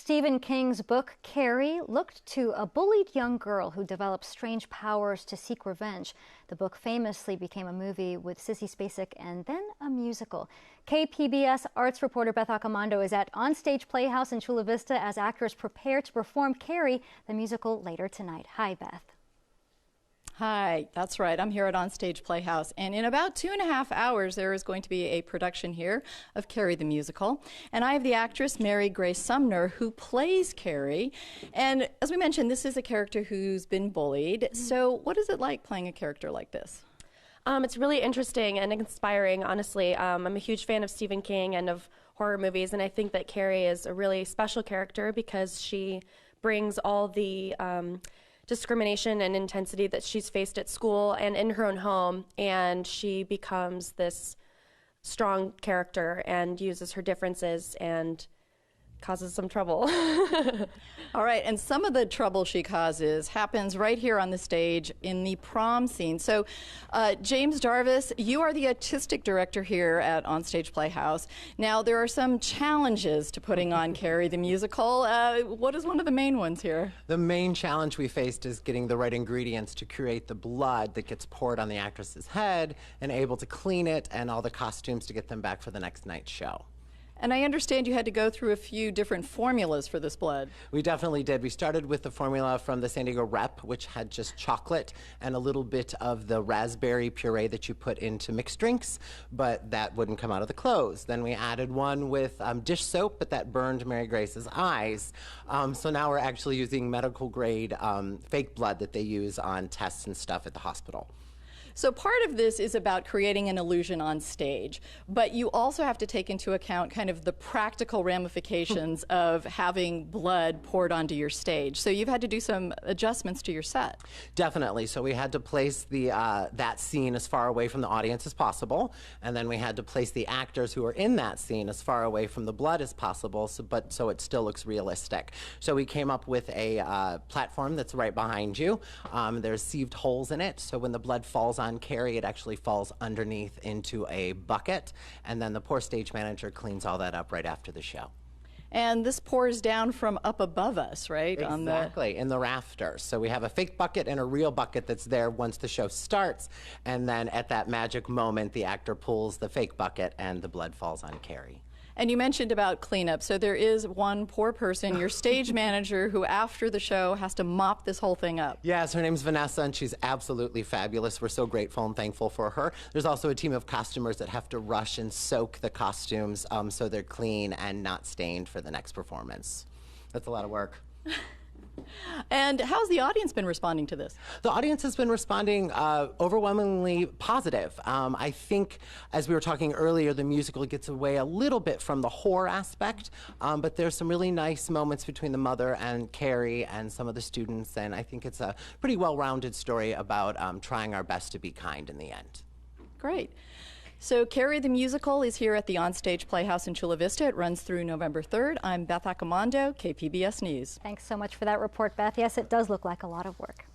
Stephen King's book, Carrie, looked to a bullied young girl who developed strange powers to seek revenge. The book famously became a movie with Sissy Spacek and then a musical. KPBS arts reporter Beth Accomando is at OnStage Playhouse in Chula Vista as actors prepare to perform Carrie, the musical, later tonight. Hi, Beth. Hi, that's right. I'm here at OnStage Playhouse, and in about 2.5 hours there is going to be a production here of Carrie the musical, and I have the actress Mary Grace Sumner who plays Carrie. And as we mentioned, this is a character who's been bullied. So what is it like playing a character like this? It's really interesting and inspiring, honestly. I'm a huge fan of Stephen King and of horror movies, and I think that Carrie is a really special character because she brings all the discrimination and intensity that she's faced at school and in her own home, and she becomes this strong character and uses her differences and causes some trouble. All right, and some of the trouble she causes happens right here on the stage in the prom scene. So, James Jarvis, you are the artistic director here at OnStage Playhouse. Now, there are some challenges to putting on Carrie the musical. What is one of the main ones here? The main challenge we faced is getting the right ingredients to create the blood that gets poured on the actress's head and able to clean it, and all the costumes to get them back for the next night's show. And I understand you had to go through a few different formulas for this blood. We definitely did. We started with the formula from the San Diego Rep, which had just chocolate and a little bit of the raspberry puree that you put into mixed drinks, but that wouldn't come out of the clothes. Then we added one with dish soap, but that burned Mary Grace's eyes. So now we're actually using medical grade fake blood that they use on tests and stuff at the hospital. So part of this is about creating an illusion on stage, but you also have to take into account kind of the practical ramifications of having blood poured onto your stage. So you've had to do some adjustments to your set. Definitely. So we had to place the that scene as far away from the audience as possible, and then we had to place the actors who are in that scene as far away from the blood as possible, so it still looks realistic. So we came up with a platform that's right behind you. There's sieved holes in it, so when the blood falls on Carrie, it actually falls underneath into a bucket, and then the poor stage manager cleans all that up right after the show. And this pours down from up above us, right? Exactly, in the rafters. So we have a fake bucket and a real bucket that's there once the show starts, and then at that magic moment, the actor pulls the fake bucket and the blood falls on Carrie. And you mentioned about cleanup. So there is one poor person, your stage manager, who after the show has to mop this whole thing up. Yes, her name's Vanessa, and she's absolutely fabulous. We're so grateful and thankful for her. There's also a team of costumers that have to rush and soak the costumes so they're clean and not stained for the next performance. That's a lot of work. And how's the audience been responding to this? The audience has been responding overwhelmingly positive. I think, as we were talking earlier, the musical gets away a little bit from the horror aspect, but there's some really nice moments between the mother and Carrie and some of the students, and I think it's a pretty well-rounded story about trying our best to be kind in the end. Great. So Carrie the musical is here at the OnStage Playhouse in Chula Vista. It runs through November 3rd. I'm Beth Accomando, KPBS News. Thanks so much for that report, Beth. Yes, it does look like a lot of work.